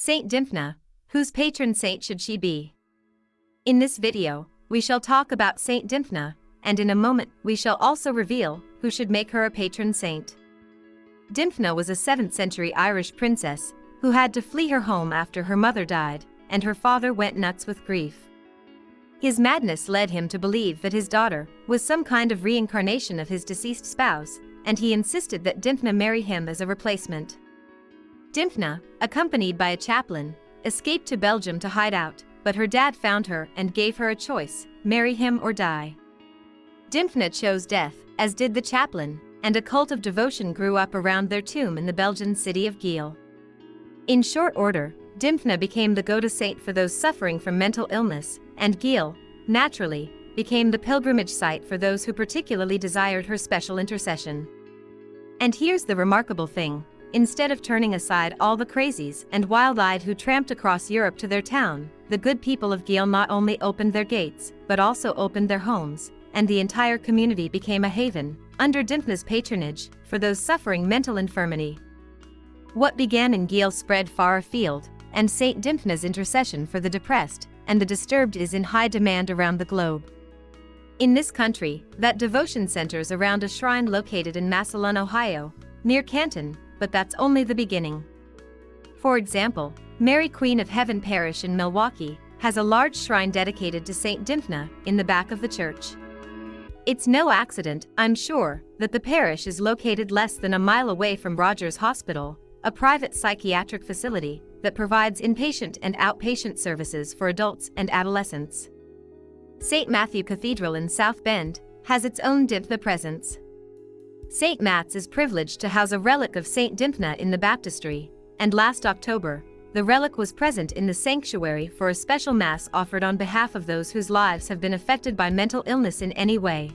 Saint Dymphna, whose patron saint should she be? In this video, we shall talk about Saint Dymphna, and in a moment we shall also reveal who should make her a patron saint. Dymphna was a 7th century Irish princess who had to flee her home after her mother died, and her father went nuts with grief. His madness led him to believe that his daughter was some kind of reincarnation of his deceased spouse, and he insisted that Dymphna marry him as a replacement. Dymphna, accompanied by a chaplain, escaped to Belgium to hide out, but her dad found her and gave her a choice: marry him or die. Dymphna chose death, as did the chaplain, and a cult of devotion grew up around their tomb in the Belgian city of Geel. In short order, Dymphna became the go-to saint for those suffering from mental illness, and Geel, naturally, became the pilgrimage site for those who particularly desired her special intercession. And here's the remarkable thing: instead of turning aside all the crazies and wild-eyed who tramped across Europe to their town, the good people of Geel not only opened their gates, but also opened their homes, and the entire community became a haven, under Dymphna's patronage, for those suffering mental infirmity. What began in Geel spread far afield, and Saint Dymphna's intercession for the depressed and the disturbed is in high demand around the globe. In this country, that devotion centers around a shrine located in Massillon, Ohio, near Canton, but that's only the beginning. For example, Mary Queen of Heaven Parish in Milwaukee has a large shrine dedicated to Saint Dymphna in the back of the church. It's no accident, I'm sure, that the parish is located less than a mile away from Rogers Hospital, a private psychiatric facility that provides inpatient and outpatient services for adults and adolescents. St. Matthew Cathedral in South Bend has its own Dymphna presence. St. Matt's is privileged to house a relic of Saint Dymphna in the baptistry, and last October, the relic was present in the sanctuary for a special mass offered on behalf of those whose lives have been affected by mental illness in any way.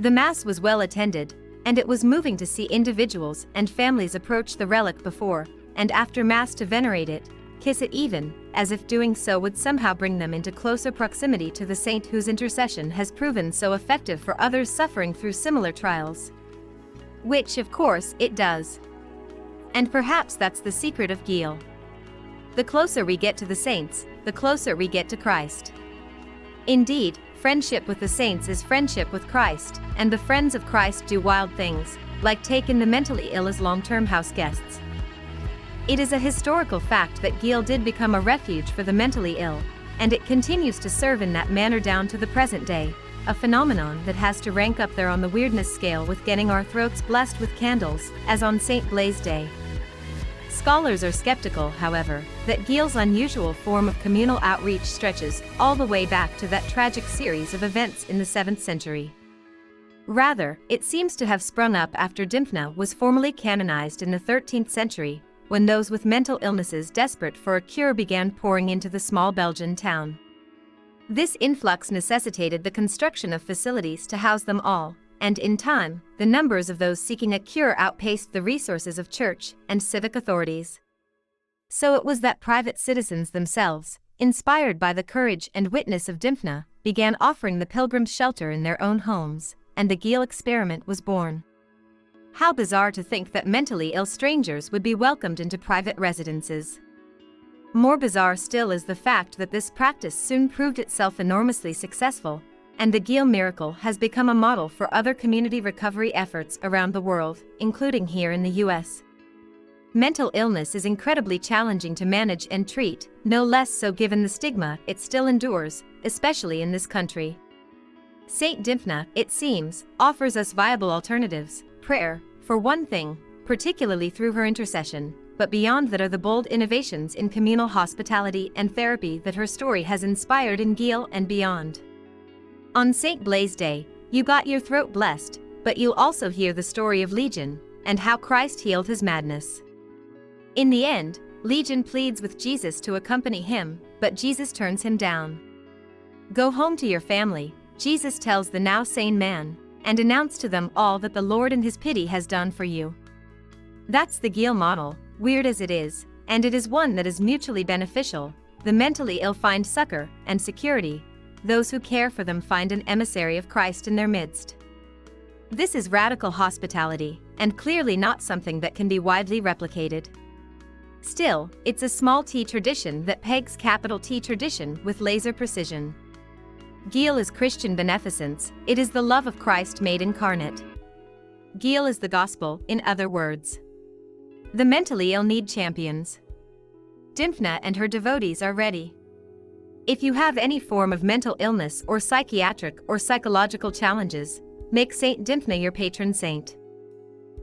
The mass was well attended, and it was moving to see individuals and families approach the relic before and after mass to venerate it, kiss it even, as if doing so would somehow bring them into closer proximity to the saint whose intercession has proven so effective for others suffering through similar trials. Which, of course, it does. And perhaps that's the secret of Geel. The closer we get to the saints, the closer we get to Christ. Indeed, friendship with the saints is friendship with Christ, and the friends of Christ do wild things, like take in the mentally ill as long-term house guests. It is a historical fact that Geel did become a refuge for the mentally ill, and it continues to serve in that manner down to the present day, a phenomenon that has to rank up there on the weirdness scale with getting our throats blessed with candles, as on St. Blaise Day. Scholars are skeptical, however, that Geel's unusual form of communal outreach stretches all the way back to that tragic series of events in the 7th century. Rather, it seems to have sprung up after Dymphna was formally canonized in the 13th century, when those with mental illnesses desperate for a cure began pouring into the small Belgian town. This influx necessitated the construction of facilities to house them all, and in time, the numbers of those seeking a cure outpaced the resources of church and civic authorities. So it was that private citizens themselves, inspired by the courage and witness of Dymphna, began offering the pilgrims shelter in their own homes, and the Geel experiment was born. How bizarre to think that mentally ill strangers would be welcomed into private residences. More bizarre still is the fact that this practice soon proved itself enormously successful, and the Geel miracle has become a model for other community recovery efforts around the world, including here in the US. Mental illness is incredibly challenging to manage and treat, no less so given the stigma it still endures, especially in this country. Saint Dymphna, it seems, offers us viable alternatives: prayer, for one thing, particularly through her intercession, but beyond that are the bold innovations in communal hospitality and therapy that her story has inspired in Geel and beyond. On St. Blaise Day, you got your throat blessed, but you'll also hear the story of Legion, and how Christ healed his madness. In the end, Legion pleads with Jesus to accompany him, but Jesus turns him down. Go home to your family, Jesus tells the now sane man, and announce to them all that the Lord in his pity has done for you. That's the Geel model, weird as it is, and it is one that is mutually beneficial. The mentally ill find succor and security. Those who care for them find an emissary of Christ in their midst. This is radical hospitality, and clearly not something that can be widely replicated. Still, it's a small t tradition that pegs capital T tradition with laser precision. Guile is Christian beneficence, it is the love of Christ made incarnate. Guile is the gospel, in other words. The mentally ill need champions. Dymphna and her devotees are ready. If you have any form of mental illness or psychiatric or psychological challenges, make Saint Dymphna your patron saint.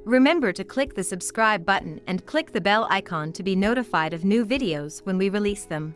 Remember to click the subscribe button and click the bell icon to be notified of new videos when we release them.